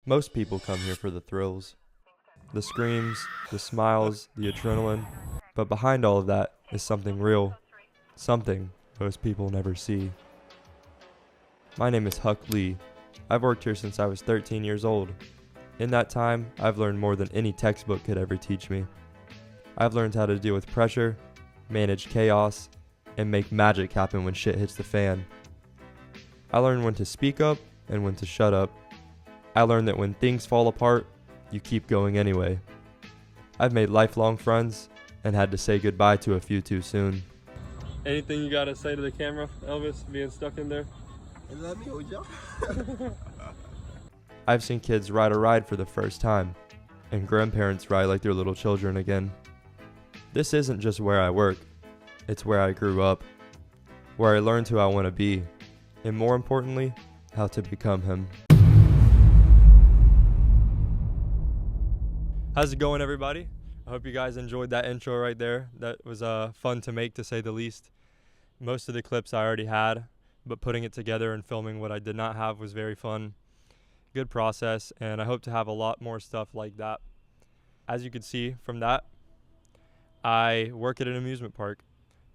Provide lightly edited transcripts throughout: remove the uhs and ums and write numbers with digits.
Most people come here for the thrills, the screams, the smiles, the adrenaline, but behind all of that is something real, something most people never see. My name is Huck Lee. I've worked here since I was 13 years old. In that time, I've learned more than any textbook could ever teach me. I've learned how to deal with pressure, manage chaos, and make magic happen when shit hits the fan. I learned when to speak up and when to shut up. I learned that when things fall apart, you keep going anyway. I've made lifelong friends and had to say goodbye to a few too soon. Anything you gotta say to the camera, Elvis, being stuck in there? I love you, Joe. I've seen kids ride a ride for the first time, and grandparents ride like they're little children again. This isn't just where I work, it's where I grew up, where I learned who I want to be, and more importantly, how to become him. How's it going, everybody? I hope you guys enjoyed that intro right there. That was fun to make, to say the least. Most of the clips I already had, but putting it together and filming what I did not have was very fun. Good process, and I hope to have a lot more stuff like that. As you can see from that, I work at an amusement park.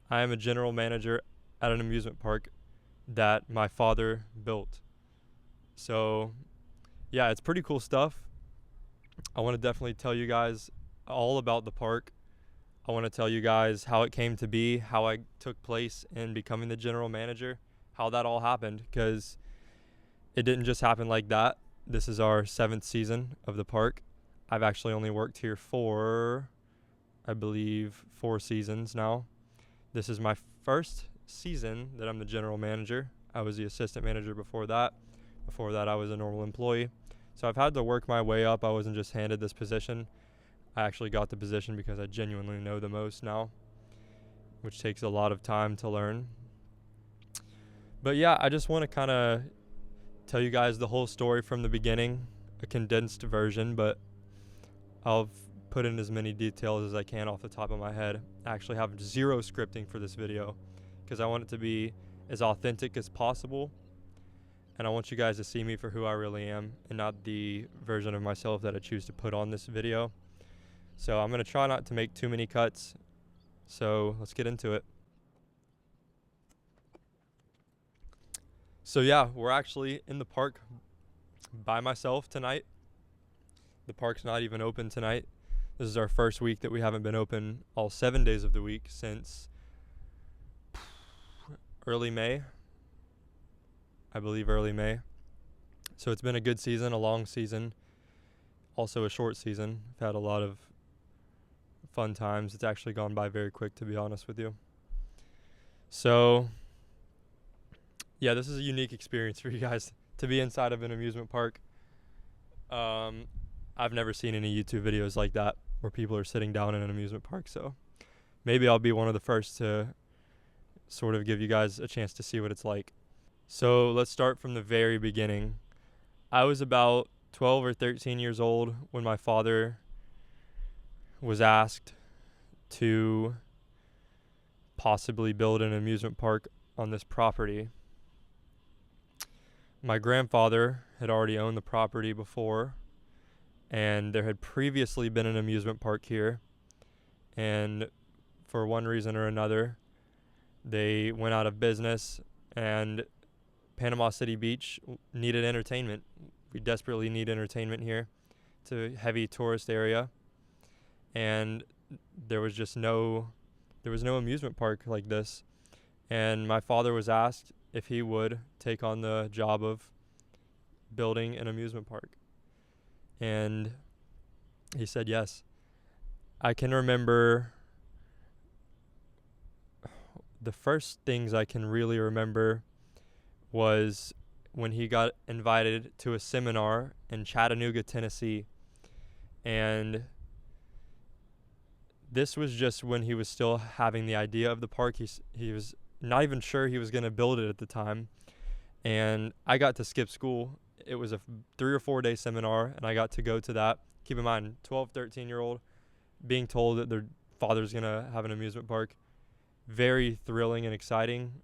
I am a general manager at an amusement park that my father built. So yeah, it's pretty cool stuff. I want to definitely tell you guys all about the park. I want to tell you guys how it came to be, how I took place in becoming the general manager, how that all happened, because it didn't just happen like that. This is our 7th season of the park. I've actually only worked here for, I believe, 4 seasons now. This is my first season that I'm the general manager. I was the assistant manager before that. Before that, I was a normal employee. So I've had to work my way up. I wasn't just handed this position. I actually got the position because I genuinely know the most now, which takes a lot of time to learn. But yeah, I just want to kind of tell you guys the whole story from the beginning, a condensed version, but I'll put in as many details as I can off the top of my head. I actually have zero scripting for this video because I want it to be as authentic as possible. And I want you guys to see me for who I really am and not the version of myself that I choose to put on this video. So I'm going to try not to make too many cuts. So let's get into it. So yeah, we're actually in the park by myself tonight. The park's not even open tonight. This is our first week that we haven't been open all 7 days of the week since early May. I believe early May. So it's been a good season, a long season, also a short season. I've had a lot of fun times. It's actually gone by very quick, to be honest with you. So yeah, this is a unique experience for you guys to be inside of an amusement park. I've never seen any YouTube videos like that where people are sitting down in an amusement park. So maybe I'll be one of the first to sort of give you guys a chance to see what it's like. So let's start from the very beginning. I was about 12 or 13 years old when my father was asked to possibly build an amusement park on this property. My grandfather had already owned the property before, and there had previously been an amusement park here, and for one reason or another, they went out of business, and Panama City Beach needed entertainment. We desperately need entertainment here. It's a heavy tourist area, and there was no amusement park like this. And my father was asked if he would take on the job of building an amusement park, and he said yes. I can remember the first things I can really remember was when he got invited to a seminar in Chattanooga, Tennessee. And this was just when he was still having the idea of the park. He was not even sure he was going to build it at the time. And I got to skip school. It was a 3 or 4 day seminar, and I got to go to that. Keep in mind, 12, 13-year-old being told that their father's going to have an amusement park. Very thrilling and exciting.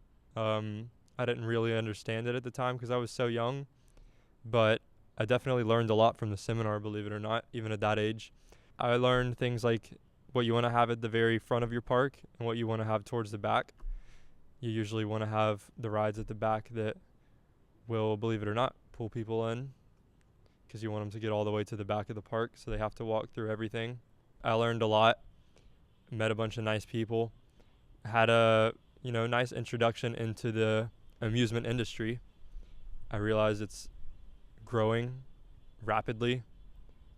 I didn't really understand it at the time because I was so young, but I definitely learned a lot from the seminar, believe it or not, even at that age. I learned things like what you want to have at the very front of your park and what you want to have towards the back. You usually want to have the rides at the back that will, believe it or not, pull people in, because you want them to get all the way to the back of the park, so they have to walk through everything. I learned a lot, met a bunch of nice people, had a nice introduction into the amusement industry. I realized it's growing rapidly.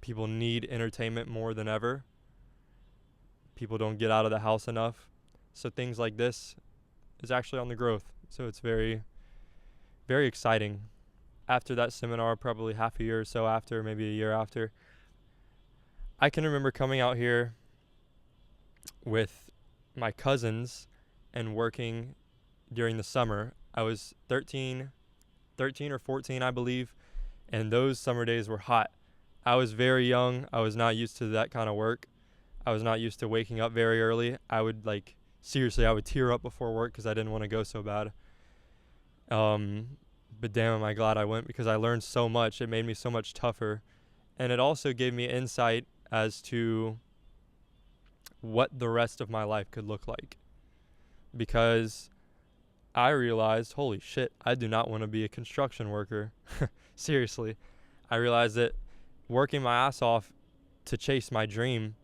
People need entertainment more than ever. People don't get out of the house enough. So things like this is actually on the growth. So it's very, very exciting. After that seminar, probably half a year or so after, maybe a year after, I can remember coming out here with my cousins and working during the summer. I was 13 or 14, I believe, and those summer days were hot. I was very young. I was not used to that kind of work. I was not used to waking up very early. I would seriously, I would tear up before work because I didn't want to go so bad. But damn, am I glad I went, because I learned so much. It made me so much tougher. And it also gave me insight as to what the rest of my life could look like. Because I realized, holy shit, I do not want to be a construction worker. Seriously. I realized that working my ass off to chase my dream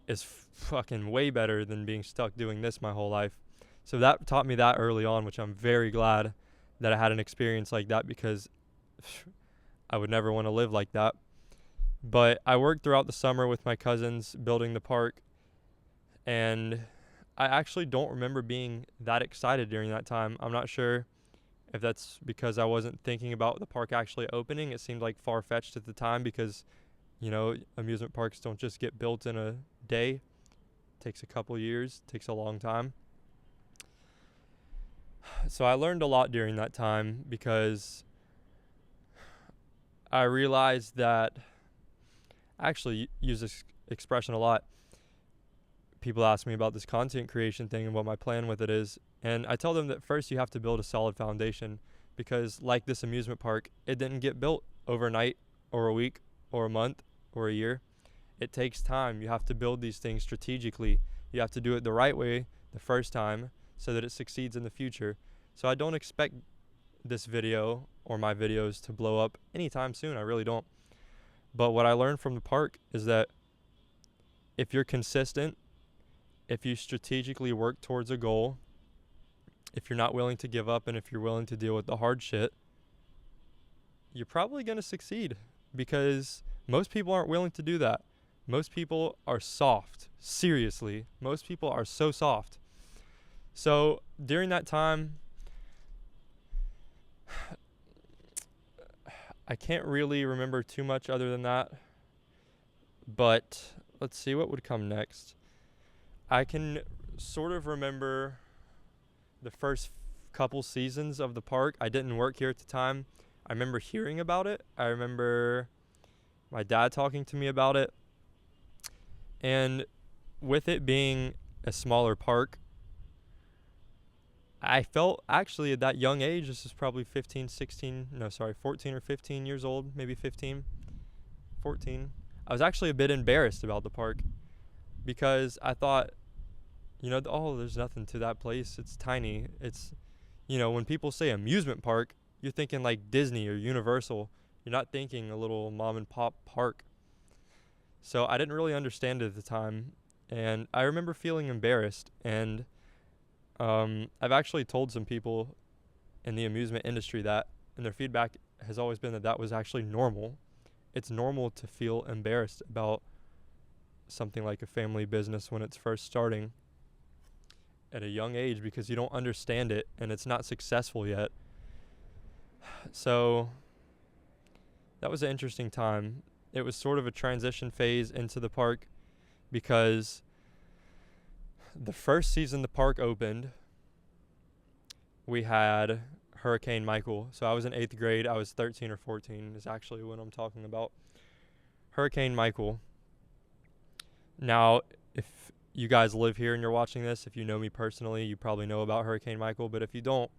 is fucking way better than being stuck doing this my whole life. So that taught me that early on, which I'm very glad that I had an experience like that, because I would never want to live like that. But I worked throughout the summer with my cousins building the park, and I actually don't remember being that excited during that time. I'm not sure if that's because I wasn't thinking about the park actually opening. It seemed like far-fetched at the time because, amusement parks don't just get built in a day. It takes a couple years, takes a long time. So I learned a lot during that time, because I realized that I actually use this expression a lot. People ask me about this content creation thing and what my plan with it is. And I tell them that first you have to build a solid foundation, because like this amusement park, it didn't get built overnight or a week or a month or a year. It takes time. You have to build these things strategically. You have to do it the right way the first time so that it succeeds in the future. So I don't expect this video or my videos to blow up anytime soon. I really don't. But what I learned from the park is that if you're consistent, if you strategically work towards a goal, if you're not willing to give up, and if you're willing to deal with the hard shit, you're probably going to succeed, because most people aren't willing to do that. Most people are soft. Seriously. Most people are so soft. So during that time, I can't really remember too much other than that. But let's see what would come next. I can sort of remember the first couple seasons of the park. I didn't work here at the time. I remember hearing about it. I remember my dad talking to me about it. And with it being a smaller park, I felt actually at that young age, this is probably 14 or 15 years old, maybe 15, 14. I was actually a bit embarrassed about the park, because I thought, there's nothing to that place. It's tiny. It's, when people say amusement park, you're thinking like Disney or Universal. You're not thinking a little mom and pop park. So I didn't really understand it at the time. And I remember feeling embarrassed. And I've actually told some people in the amusement industry that, and their feedback has always been that was actually normal. It's normal to feel embarrassed about something like a family business when it's first starting at a young age, because you don't understand it and it's not successful yet. So that was an interesting time. It was sort of a transition phase into the park, because the first season the park opened, we had Hurricane Michael. So I was in 8th grade. I was 13 or 14 is actually what I'm talking about. Hurricane Michael. Now, if you guys live here and you're watching this, if you know me personally, you probably know about Hurricane Michael. But if you don't,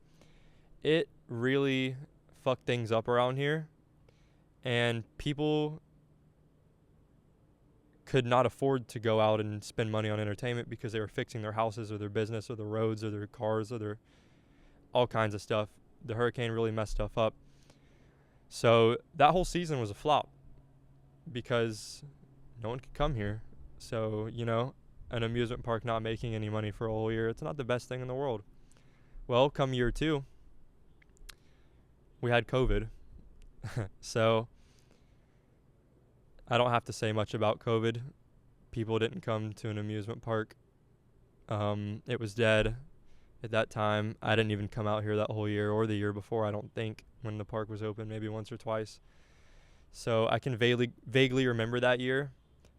it really fucked things up around here. and people could not afford to go out and spend money on entertainment because they were fixing their houses or their business or the roads or their cars or their all kinds of stuff. The hurricane really messed stuff up. So that whole season was a flop because no one could come here. So, an amusement park not making any money for a whole year, it's not the best thing in the world. Well, come year 2, we had COVID. So I don't have to say much about COVID. People didn't come to an amusement park. It was dead at that time. I didn't even come out here that whole year or the year before, I don't think, when the park was open, maybe once or twice. So I can vaguely remember that year,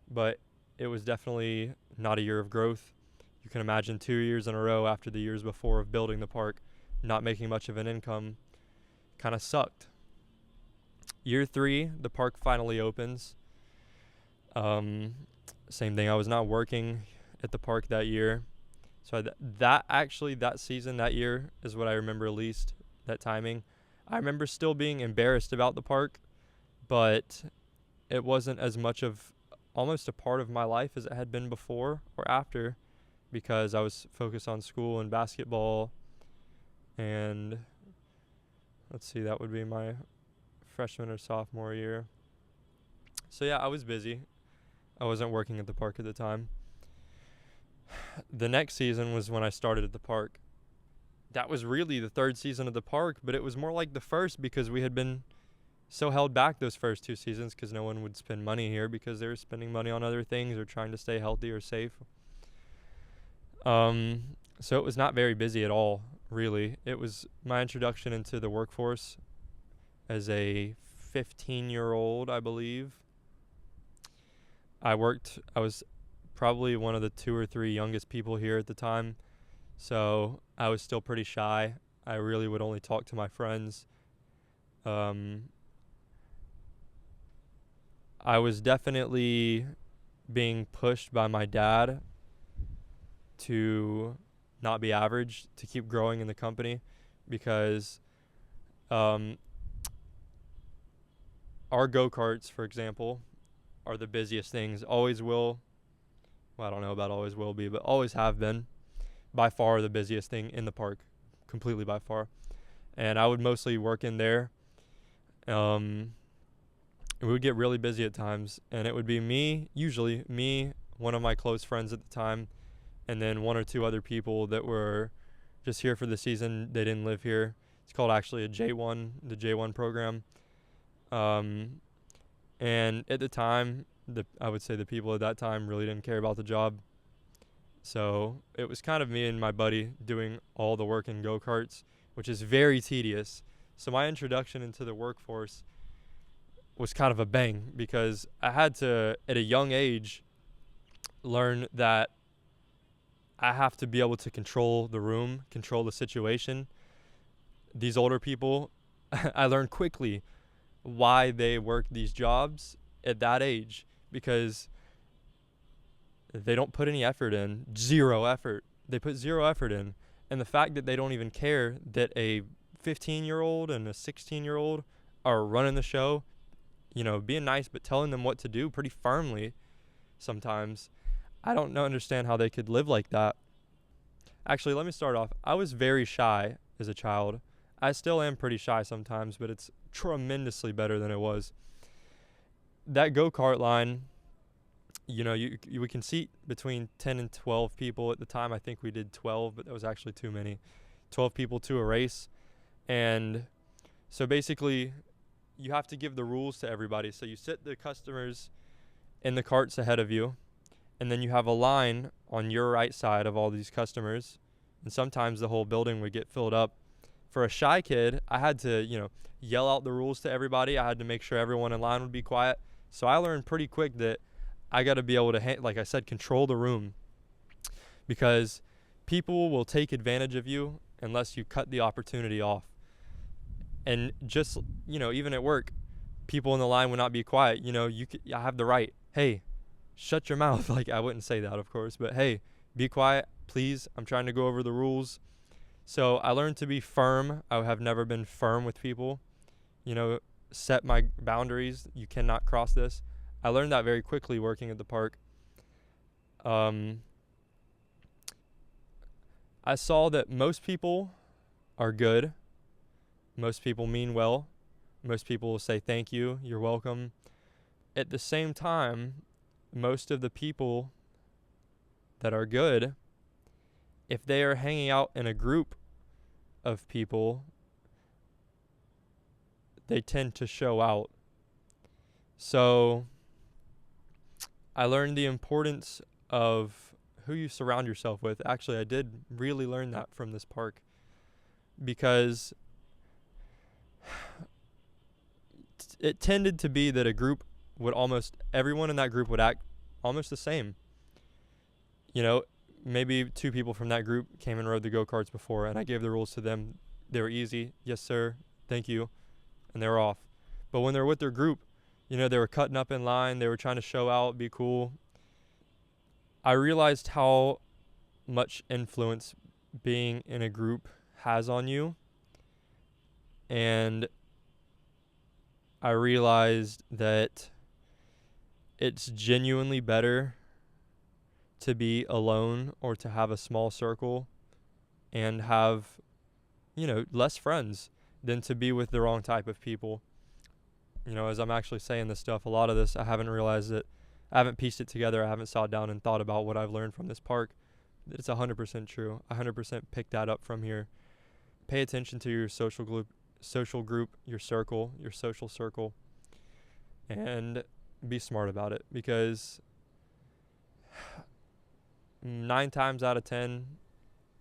but it was definitely not a year of growth. You can imagine 2 years in a row after the years before of building the park, not making much of an income, kind of sucked. Year 3, the park finally opens. Same thing. I was not working at the park that year. So that season, that year is what I remember least, that timing. I remember still being embarrassed about the park, but it wasn't as much of almost a part of my life as it had been before or after, because I was focused on school and basketball. And let's see, that would be my freshman or sophomore year. So yeah, I was busy. I wasn't working at the park at the time. The next season was when I started at the park. That was really the 3rd season of the park, but it was more like the first because we had been so held back those first 2 seasons because no one would spend money here because they were spending money on other things or trying to stay healthy or safe. So it was not very busy at all, really. It was my introduction into the workforce as a 15-year-old, I believe. I was probably one of the 2 or 3 youngest people here at the time, so I was still pretty shy. I really would only talk to my friends. I was definitely being pushed by my dad to not be average, to keep growing in the company, because our go-karts, for example, are the busiest things. Always will. Well, I don't know about always will be, but always have been. By far the busiest thing in the park. Completely by far. And I would mostly work in there. We would get really busy at times. And it would be usually me, one of my close friends at the time, and then 1 or 2 other people that were just here for the season. They didn't live here. It's called actually the J1 program. And at the time, I would say the people at that time really didn't care about the job. So it was kind of me and my buddy doing all the work in go-karts, which is very tedious. So my introduction into the workforce was kind of a bang because I had to, at a young age, learn that I have to be able to control the room, control the situation. These older people, I learned quickly why they work these jobs at that age, because they don't put any effort in. 0 effort. They put 0 effort in. And the fact that they don't even care that a 15-year-old and a 16-year-old are running the show, being nice but telling them what to do pretty firmly sometimes. I don't understand how they could live like that. Actually, let me start off. I was very shy as a child. I still am pretty shy sometimes, but it's tremendously better than it was. That go-kart line, we can seat between 10 and 12 people. At the time, I think we did 12, but that was actually too many. 12 people to a race. And so basically, you have to give the rules to everybody. So you sit the customers in the carts ahead of you, and then you have a line on your right side of all these customers. And sometimes the whole building would get filled up. For a shy kid, I had to, yell out the rules to everybody. I had to make sure everyone in line would be quiet. So I learned pretty quick that I got to be able to, like I said, control the room, because people will take advantage of you unless you cut the opportunity off. And just, even at work, people in the line would not be quiet. I have the right. Hey, shut your mouth. Like, I wouldn't say that, of course, but hey, be quiet, please. I'm trying to go over the rules. So I learned to be firm. I have never been firm with people. set my boundaries. You cannot cross this. I learned that very quickly working at the park. I saw that most people are good. Most people mean well. Most people will say thank you, you're welcome. At the same time, most of the people that are good, if they are hanging out in a group of people, they tend to show out. So I learned the importance of who you surround yourself with. Actually, I did really learn that from this park, because it tended to be that everyone in that group would act almost the same. You know, maybe 2 people from that group came and rode the go-karts before, and I gave the rules to them. They were easy. Yes, sir. Thank you. And they were off. But when they're with their group, they were cutting up in line. They were trying to show out, be cool. I realized how much influence being in a group has on you. And I realized that it's genuinely better to be alone or to have a small circle and have, less friends than to be with the wrong type of people. As I'm actually saying this stuff, a lot of this I haven't realized it. I haven't pieced it together. I haven't sat down and thought about what I've learned from this park. It's 100% true. I 100% picked that up from here. Pay attention to your social group, your circle, your social circle, and be smart about it, because 9 times out of 10,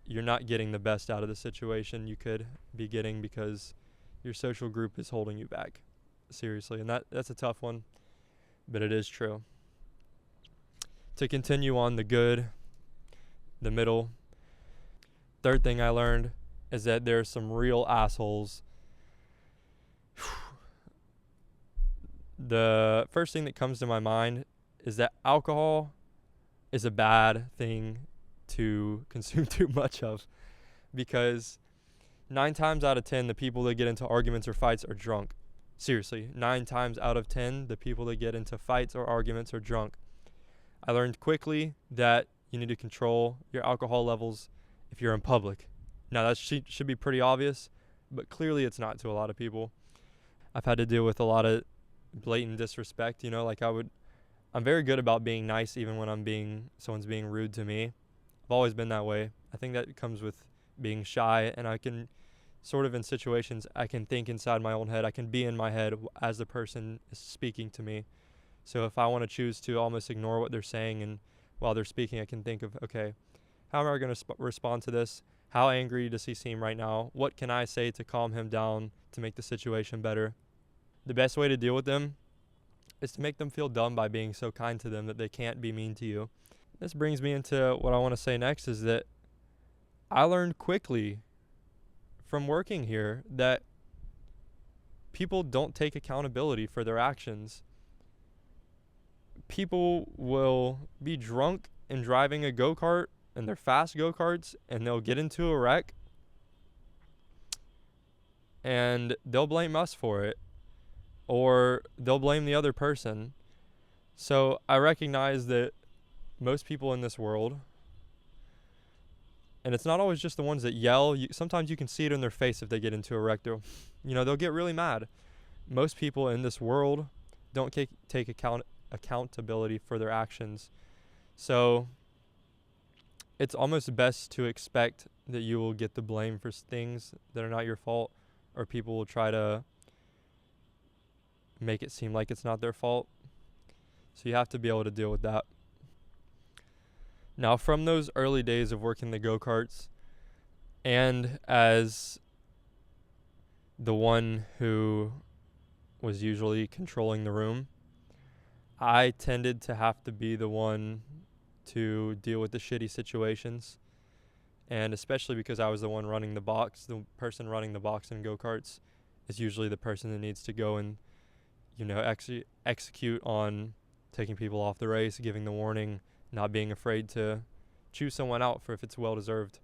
you're not getting the best out of the situation you could be getting because your social group is holding you back. Seriously, and that's a tough one, but it is true. To continue on the good, the middle, third thing I learned is that there's some real assholes. The first thing that comes to my mind is that alcohol is a bad thing to consume too much of, because 9 times out of 10, the people that get into arguments or fights are drunk. Seriously, 9 times out of 10, the people that get into fights or arguments are drunk. I learned quickly that you need to control your alcohol levels if you're in public. Now, that should be pretty obvious, but clearly it's not to a lot of people. I've had to deal with a lot of blatant disrespect, I'm very good about being nice even when someone's being rude to me. I've always been that way. I think that comes with being shy, and I can sort of in situations, I can think inside my own head. I can be in my head as the person is speaking to me. So if I want to choose to almost ignore what they're saying, and while they're speaking, I can think of, okay, how am I going to respond to this? How angry does he seem right now? What can I say to calm him down to make the situation better? The best way to deal with them is to make them feel dumb by being so kind to them that they can't be mean to you. This brings me into what I want to say next, is that I learned quickly from working here that people don't take accountability for their actions. People will be drunk and driving a go-kart, and they're fast go-karts, and they'll get into a wreck, and they'll blame us for it, or they'll blame the other person. So I recognize that most people in this world, and it's not always just the ones that yell. Sometimes you can see it in their face if they get into a wreck. They'll get really mad. Most people in this world don't take accountability for their actions. So it's almost best to expect that you will get the blame for things that are not your fault, or people will try to make it seem like it's not their fault. So you have to be able to deal with that. Now, from those early days of working the go-karts, and as the one who was usually controlling the room, I tended to have to be the one to deal with the shitty situations. And especially because I was the one running the box, the person running the box in go-karts is usually the person that needs to go and, execute on taking people off the race, giving the warning, not being afraid to choose someone out for if it's well-deserved.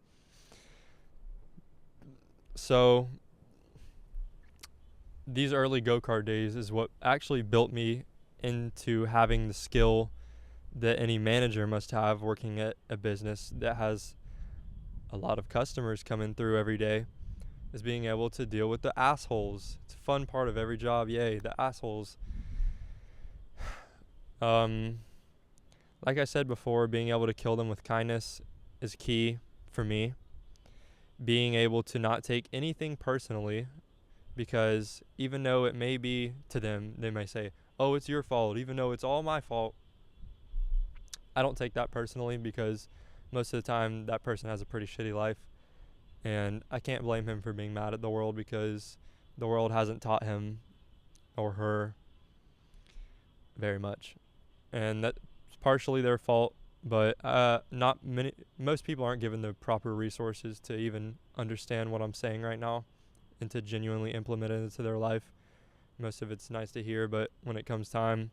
So these early go-kart days is what actually built me into having the skill that any manager must have working at a business that has a lot of customers coming through every day, is being able to deal with the assholes. It's a fun part of every job. Yay, the assholes. Like I said before, being able to kill them with kindness is key for me. Being able to not take anything personally, because even though it may be to them, they may say, oh, it's your fault, even though it's all my fault. I don't take that personally, because most of the time that person has a pretty shitty life, and I can't blame him for being mad at the world, because the world hasn't taught him or her very much, and that's partially their fault. But most people aren't given the proper resources to even understand what I'm saying right now and to genuinely implement it into their life. Most of it's nice to hear, but when it comes time,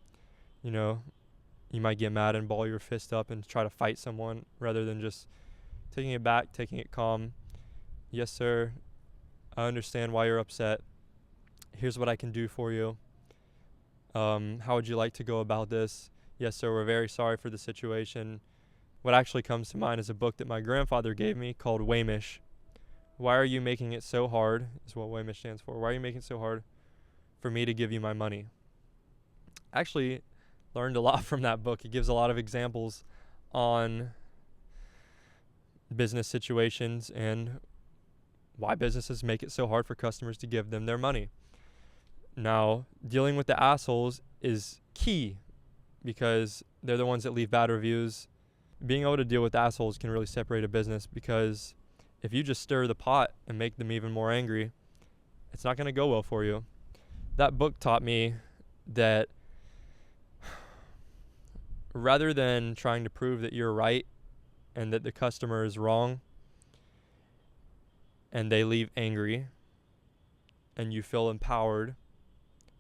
you know, you might get mad and ball your fist up and try to fight someone rather than just taking it back, taking it calm. Yes, sir, I understand why you're upset. Here's what I can do for you. How would you like to go about this? Yes, sir, we're very sorry for the situation. What actually comes to mind is a book that my grandfather gave me called Wamish. Why are you making it so hard, is what Wamish stands for. Why are you making it so hard for me to give you my money? Actually learned a lot from that book. It gives a lot of examples on business situations and why businesses make it so hard for customers to give them their money. Now, dealing with the assholes is key, because they're the ones that leave bad reviews. Being able to deal with assholes can really separate a business, because if you just stir the pot and make them even more angry, it's not going to go well for you. That book taught me that rather than trying to prove that you're right and that the customer is wrong and they leave angry and you feel empowered,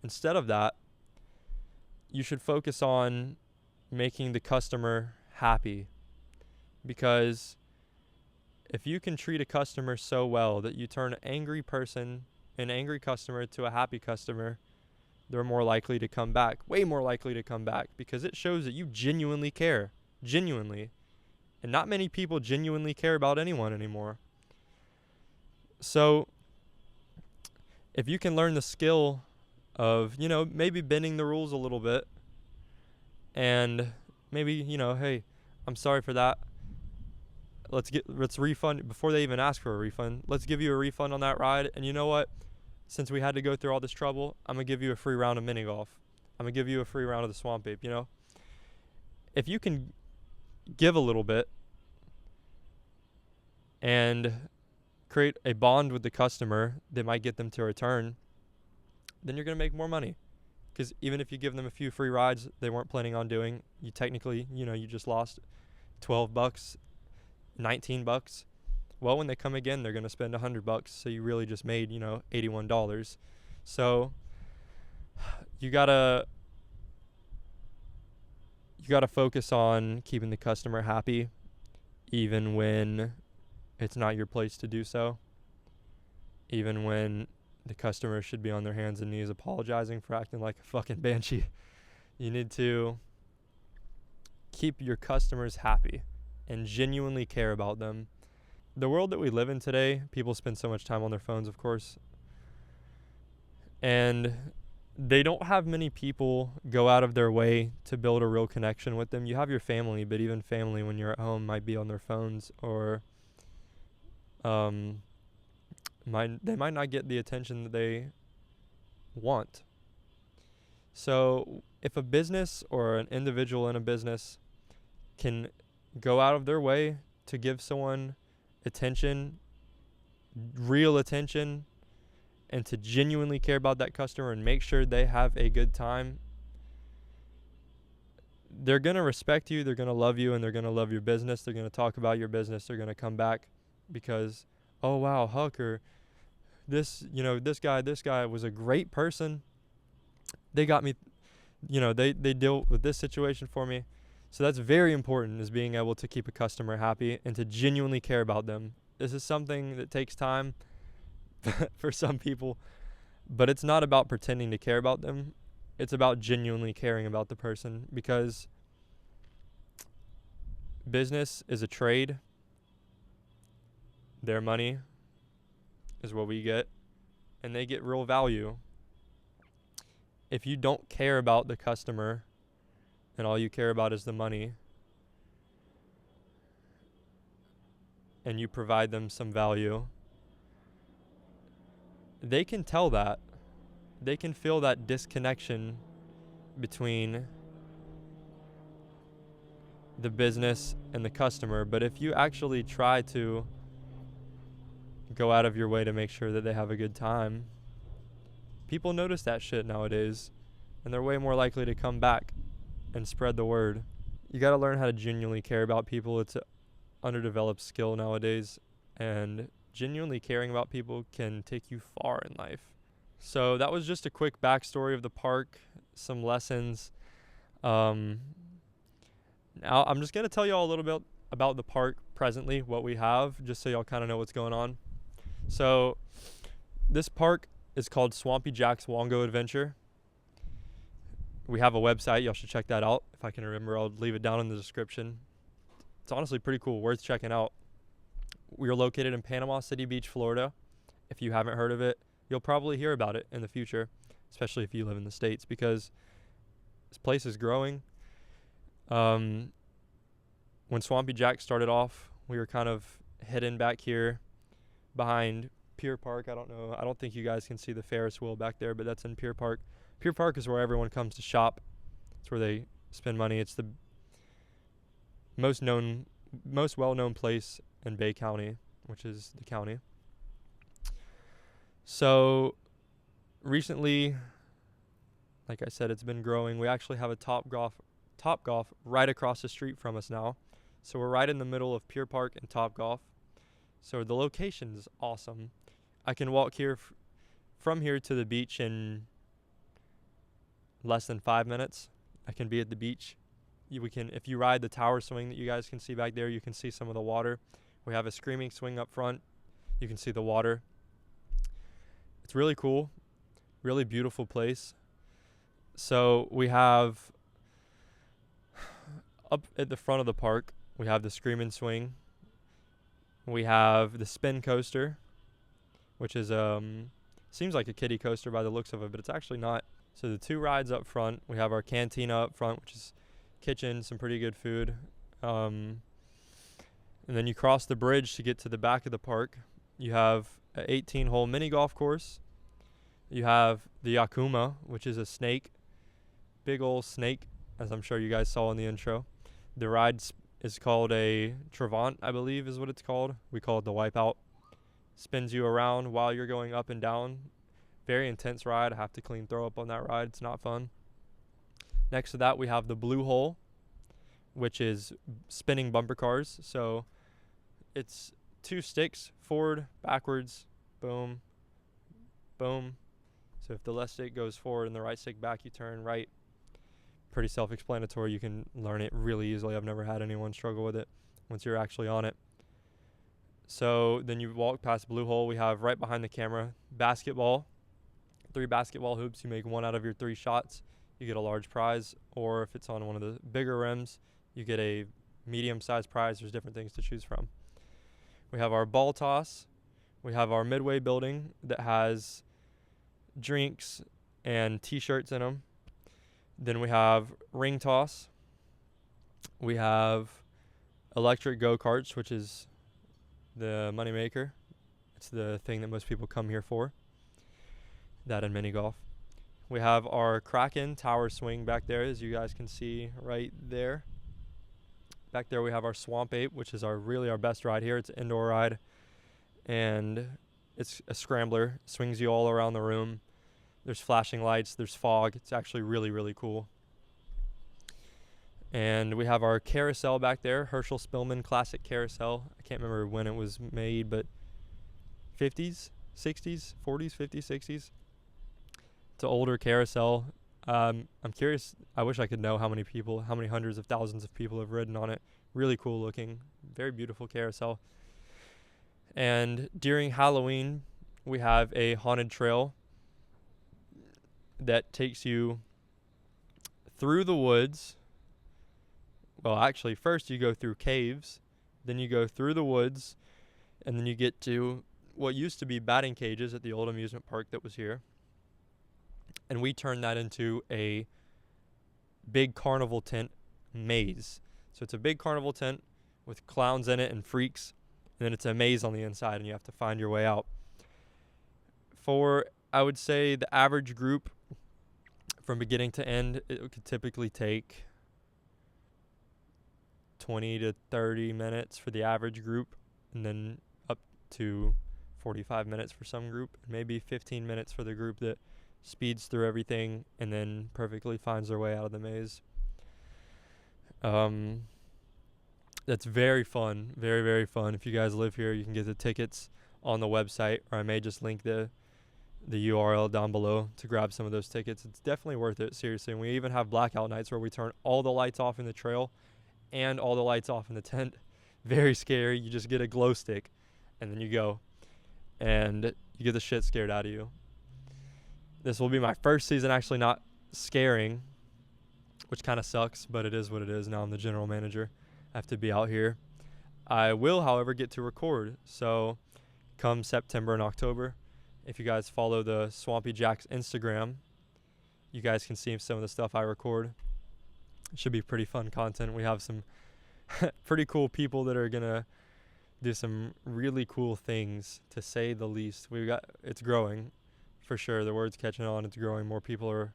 instead of that, you should focus on making the customer happy. Because if you can treat a customer so well that you turn an angry customer to a happy customer, they're more likely to come back, way more likely to come back, because it shows that you genuinely care, genuinely. And not many people genuinely care about anyone anymore. So if you can learn the skill of, maybe bending the rules a little bit, and maybe, hey, I'm sorry for that. Let's refund before they even ask for a refund. Let's give you a refund on that ride. And you know what? Since we had to go through all this trouble, I'm going to give you a free round of mini golf. I'm going to give you a free round of the Swamp Ape, If you can give a little bit and create a bond with the customer that might get them to return, then you're going to make more money. Because even if you give them a few free rides they weren't planning on doing, you technically, you just lost $12, $19. Well, when they come again, they're going to spend $100. So you really just made, $81. So you gotta focus on keeping the customer happy, even when it's not your place to do so. Even when the customer should be on their hands and knees apologizing for acting like a fucking banshee. You need to keep your customers happy and genuinely care about them. The world that we live in today, people spend so much time on their phones, of course, and they don't have many people go out of their way to build a real connection with them. You have your family, but even family when you're at home might be on their phones, or they might not get the attention that they want. So if a business or an individual in a business can go out of their way to give someone attention, real attention, and to genuinely care about that customer and make sure they have a good time, they're going to respect you, they're going to love you, and they're going to love your business. They're going to talk about your business. They're going to come back because, oh, wow, Hucker, this guy was a great person. They got me, they deal with this situation for me. So that's very important, is being able to keep a customer happy and to genuinely care about them. This is something that takes time for some people, But it's not about pretending to care about them. It's about genuinely caring about the person, because business is a trade. Their money is what we get, and they get real value. If you don't care about the customer and all you care about is the money, and you provide them some value, they can tell that. They can feel that disconnection between the business and the customer. But if you actually try to go out of your way to make sure that they have a good time, people notice that shit nowadays, and they're way more likely to come back and spread the word. You got to learn how to genuinely care about people. It's an underdeveloped skill nowadays, and genuinely caring about people can take you far in life. So that was just a quick backstory of the park, some lessons. Now I'm just going to tell y'all a little bit about the park presently, what we have, just so y'all kind of know what's going on. So this park is called swampyjacks Wongo Adventure. We have a website. Y'all should check that out. If I can remember, I'll leave it down in the description. It's honestly pretty cool, worth checking out. We are located in Panama City Beach, Florida. If you haven't heard of it, you'll probably hear about it in the future, especially if you live in the States, because this place is growing. When Swampy Jack started off, we were kind of hidden back here behind Pier Park. I don't think you guys can see the Ferris wheel back there, but that's in Pier Park. Pier Park is where everyone comes to shop. It's where they spend money. It's the most well-known place in Bay County, which is the county. So recently, like I said, it's been growing. We actually have a Topgolf right across the street from us now. So we're right in the middle of Pier Park and Topgolf. So the location is awesome. I can walk here from here to the beach in less than 5 minutes. I can be at the beach. If you ride the tower swing that you guys can see back there, you can see some of the water. We have a screaming swing up front. You can see the water. It's really cool, really beautiful place. So we have up at the front of the park, we have the screaming swing. We have the spin coaster, which is seems like a kiddie coaster by the looks of it, but it's actually not. So the two rides up front, we have our cantina up front, which is kitchen, some pretty good food. And then you cross the bridge to get to the back of the park. You have an 18-hole mini golf course. You have the Yakuma, which is a snake, big old snake, as I'm sure you guys saw in the intro. The ride is called a Travant, I believe is what it's called. We call it the Wipeout. Spins you around while you're going up and down. Very intense ride. I have to clean throw up on that ride. It's not fun. Next to that, we have the Blue Hole, which is spinning bumper cars. So it's two sticks, forward, backwards, boom, boom. So if the left stick goes forward and the right stick back, you turn right. Pretty self-explanatory. You can learn it really easily. I've never had anyone struggle with it once you're actually on it. So then you walk past Blue Hole. We have right behind the camera basketball. 3 basketball hoops. You make 1 out of your 3 shots, you get a large prize. Or if it's on one of the bigger rims, you get a medium-sized prize. There's different things to choose from. We have our ball toss. We have our midway building that has drinks and T-shirts in them. Then we have ring toss. We have electric go-karts, which is the moneymaker. It's the thing that most people come here for. That and mini golf. We have our Kraken tower swing back there, as you guys can see right there. Back there we have our Swamp Ape, which is our best ride here. It's an indoor ride, and it's a scrambler. Swings you all around the room. There's flashing lights. There's fog. It's actually really, really cool. And we have our carousel back there, Herschel Spillman Classic Carousel. I can't remember when it was made, but 50s, 60s, 40s, 50s, 60s. It's an older carousel. I'm curious. I wish I could know how many hundreds of thousands of people have ridden on it. Really cool looking. Very beautiful carousel. And during Halloween, we have a haunted trail that takes you through the woods. Well, actually, first you go through caves, then you go through the woods, and then you get to what used to be batting cages at the old amusement park that was here. And we turned that into a big carnival tent maze. So it's a big carnival tent with clowns in it and freaks, and then it's a maze on the inside, and you have to find your way out. For, I would say, the average group from beginning to end, it could typically take 20 to 30 minutes for the average group, and then up to 45 minutes for some group, and maybe 15 minutes for the group that speeds through everything and then perfectly finds their way out of the maze. That's very fun, very, very fun. If you guys live here, you can get the tickets on the website, or I may just link the URL down below to grab some of those tickets. It's definitely worth it, seriously. And we even have blackout nights where we turn all the lights off in the trail and all the lights off in the tent. Very scary. You just get a glow stick and then you go, and you get the shit scared out of you. This will be my first season actually not scaring, which kind of sucks, but it is what it is. Now I'm the general manager. I have to be out here. I will, however, get to record. So come September and October, if you guys follow the swampyjacks Instagram, you guys can see some of the stuff I record. It should be pretty fun content. We have some pretty cool people that are going to do some really cool things, to say the least. It's growing for sure. The word's catching on. It's growing. More people are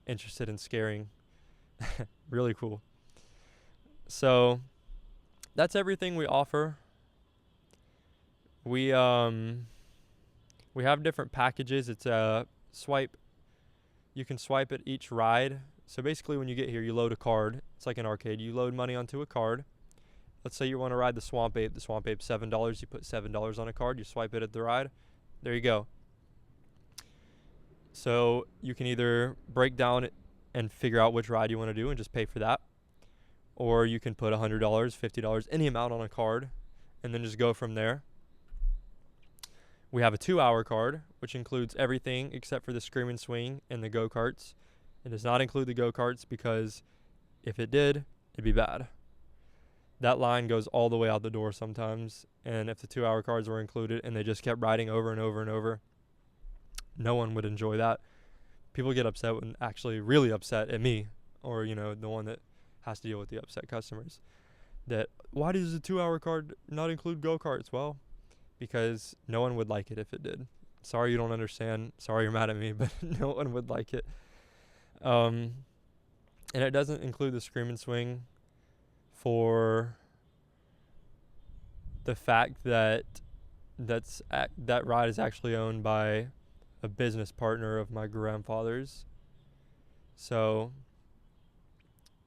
interested in scaring. Really cool. So that's everything we offer. We have different packages. It's a swipe. You can swipe at each ride. So basically when you get here, you load a card. It's like an arcade. You load money onto a card. Let's say you want to ride the Swamp Ape. The Swamp Ape's $7. You put $7 on a card. You swipe it at the ride. There you go. So you can either break down and figure out which ride you want to do and just pay for that. Or you can put $100, $50, any amount on a card, and then just go from there. We have a 2-hour card, which includes everything except for the Screaming Swing and the go-karts. It does not include the go-karts because if it did, it'd be bad. That line goes all the way out the door sometimes, and if the 2-hour cards were included and they just kept riding over and over and over, no one would enjoy that. People get upset, when actually really upset at me, or the one that has to deal with the upset customers. That, why does the 2-hour card not include go-karts? Well, because no one would like it if it did. Sorry you don't understand. Sorry you're mad at me, but no one would like it. And it doesn't include the Screaming Swing for the fact that that ride is actually owned by a business partner of my grandfather's. So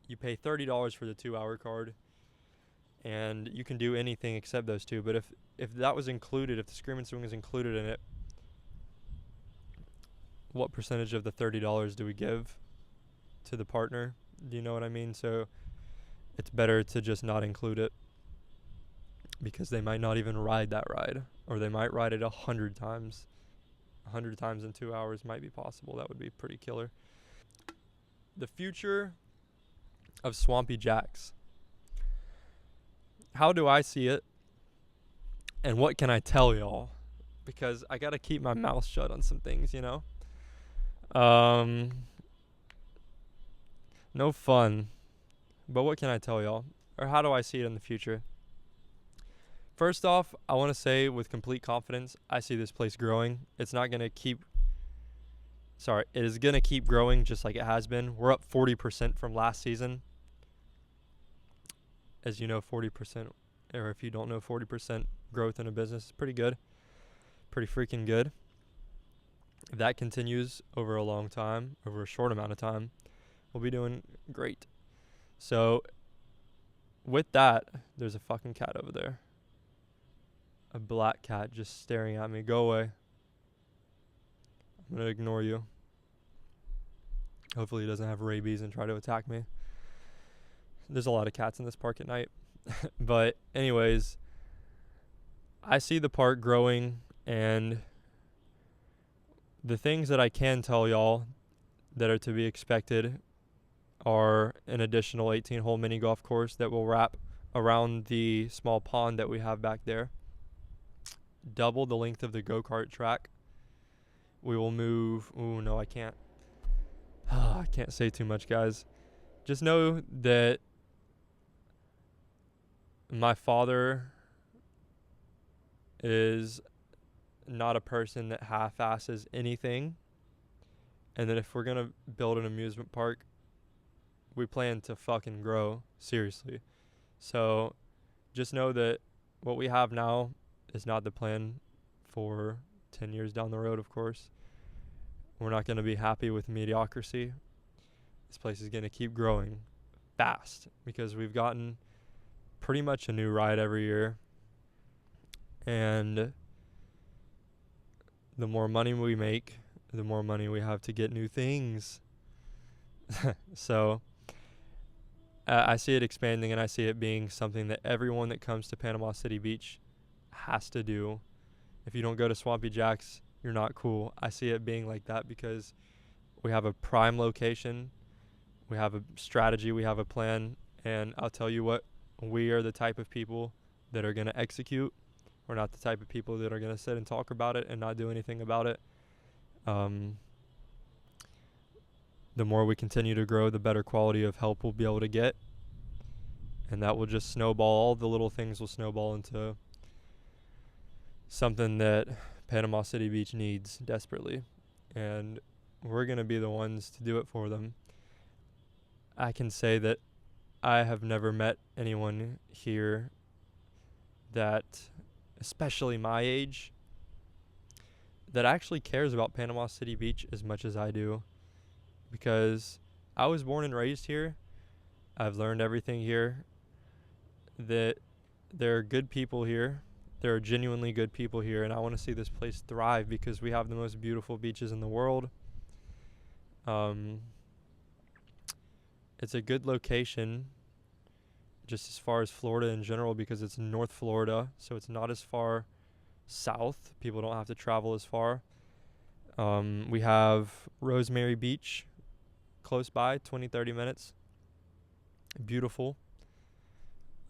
you pay $30 for the 2-hour card, and you can do anything except those two. But if that was included, if the Screaming Swing is included in it, what percentage of the $30 do we give to the partner? Do you know what I mean? So it's better to just not include it, because they might not even ride that ride, or they might ride it 100 times. 100 times in 2 hours might be possible. That would be pretty killer. The future of swampyjacks. How do I see it? And what can I tell y'all? Because I got to keep my mouth shut on some things, No fun. But what can I tell y'all? Or how do I see it in the future? First off, I want to say with complete confidence, I see this place growing. It is going to keep growing just like it has been. We're up 40% from last season. As you know, 40%, or if you don't know, 40% growth in a business is pretty good. Pretty freaking good. If that continues over a long time, over a short amount of time, we'll be doing great. So with that, there's a fucking cat over there. A black cat just staring at me. Go away. I'm going to ignore you. Hopefully he doesn't have rabies and try to attack me. There's a lot of cats in this park at night. But anyways, I see the park growing, and the things that I can tell y'all that are to be expected are an additional 18-hole mini golf course that will wrap around the small pond that we have back there. Double the length of the go-kart track. We will move. Ooh, no, I can't. I can't say too much, guys. Just know that my father is not a person that half-asses anything, and that if we're gonna build an amusement park, we plan to fucking grow, seriously. So just know that what we have now is not the plan for 10 years down the road, of course. We're not going to be happy with mediocrity. This place is going to keep growing fast because we've gotten pretty much a new ride every year. And the more money we make, the more money we have to get new things. So I see it expanding, and I see it being something that everyone that comes to Panama City Beach has to do. If you don't go to swampyjacks, you're not cool. I see it being like that because we have a prime location, we have a strategy, we have a plan, and I'll tell you what, we are the type of people that are going to execute. We're not the type of people that are going to sit and talk about it and not do anything about it. The more we continue to grow, the better quality of help we'll be able to get. And that will just snowball. All the little things will snowball into something that Panama City Beach needs desperately. And we're going to be the ones to do it for them. I can say that I have never met anyone here that, especially my age, that actually cares about Panama City Beach as much as I do. Because I was born and raised here. I've learned everything here. That there are good people here. There are genuinely good people here, and I want to see this place thrive because we have the most beautiful beaches in the world. It's a good location just as far as Florida in general because it's North Florida, so it's not as far south. People don't have to travel as far. We have Rosemary Beach close by, 20-30 minutes. Beautiful.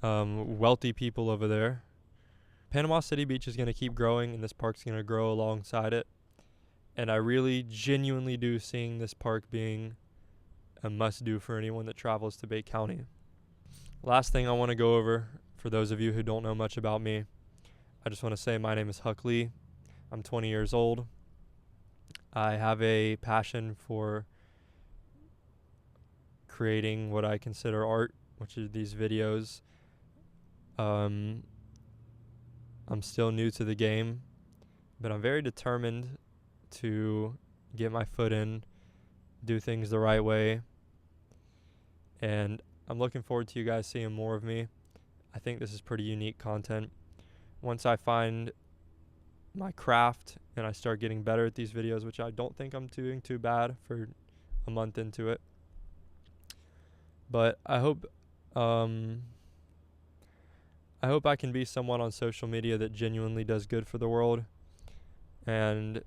Wealthy people over there. Panama City Beach is going to keep growing, and this park's going to grow alongside it. And I really genuinely do seeing this park being a must-do for anyone that travels to Bay County. Last thing I want to go over, for those of you who don't know much about me, I just want to say my name is Huck Lee. I'm 20 years old. I have a passion for creating what I consider art, which is these videos. I'm still new to the game, but I'm very determined to get my foot in, do things the right way, and I'm looking forward to you guys seeing more of me. I think this is pretty unique content. Once I find my craft and I start getting better at these videos, which I don't think I'm doing too bad for a month into it, but I hope I can be someone on social media that genuinely does good for the world. And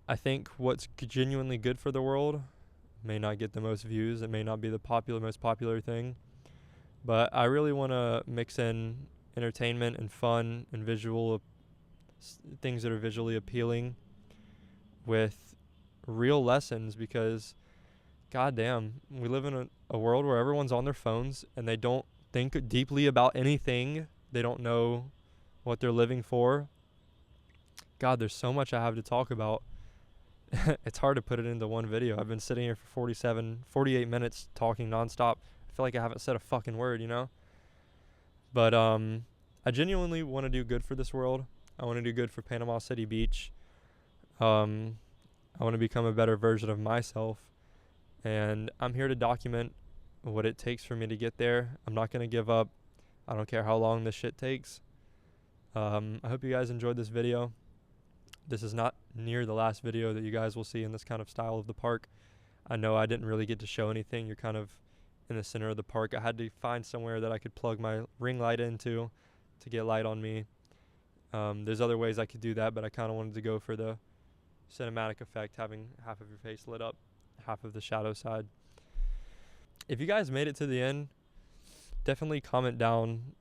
I think what's genuinely good for the world may not get the most views. It may not be the most popular thing. But I really want to mix in entertainment and fun and visual things that are visually appealing with real lessons because, goddamn, we live in a world where everyone's on their phones and they don't think deeply about anything. They don't know what they're living for. God, there's so much I have to talk about. It's hard to put it into one video. I've been sitting here for 48 minutes talking nonstop. I feel like I haven't said a fucking word, you know? But I genuinely want to do good for this world. I want to do good for Panama City Beach. I want to become a better version of myself. And I'm here to document what it takes for me to get there. I'm not going to give up. I don't care how long this shit takes. I hope you guys enjoyed this video. This is not near the last video that you guys will see in this kind of style of the park. I know I didn't really get to show anything. You're kind of in the center of the park. I had to find somewhere that I could plug my ring light into to get light on me. There's other ways I could do that, but I kind of wanted to go for the cinematic effect, having half of your face lit up, half of the shadow side. If you guys made it to the end, definitely comment down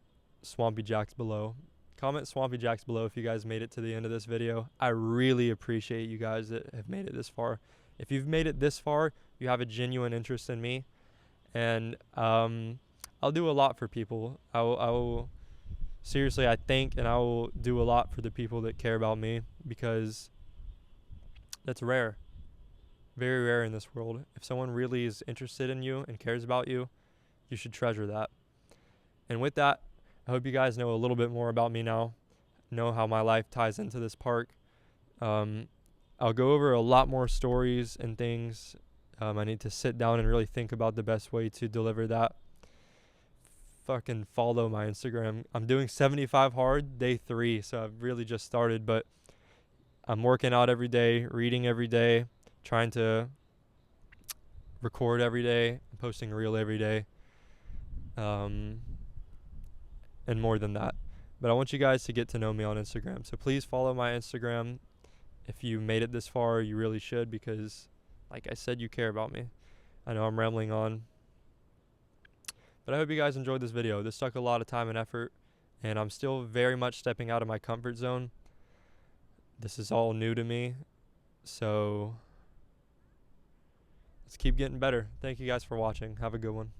swampyjacks below. Comment swampyjacks below if you guys made it to the end of this video. I really appreciate you guys that have made it this far. If you've made it this far, you have a genuine interest in me, and I'll do a lot for people. I will seriously, I think, and I will do a lot for the people that care about me, because that's rare. Very rare in this world. If someone really is interested in you and cares about you, you should treasure that. And with that, I hope you guys know a little bit more about me now, know how my life ties into this park. I'll go over a lot more stories and things. I need to sit down and really think about the best way to deliver that. Fucking follow my Instagram. I'm doing 75 hard, day 3, so I've really just started, but I'm working out every day, reading every day, trying to record every day, posting a reel every day, and more than that. But I want you guys to get to know me on Instagram, so please follow my Instagram. If you made it this far, you really should, because like I said, you care about me. I know I'm rambling on, but I hope you guys enjoyed this video. This took a lot of time and effort, and I'm still very much stepping out of my comfort zone. This is all new to me, so let's keep getting better. Thank you guys for watching. Have a good one.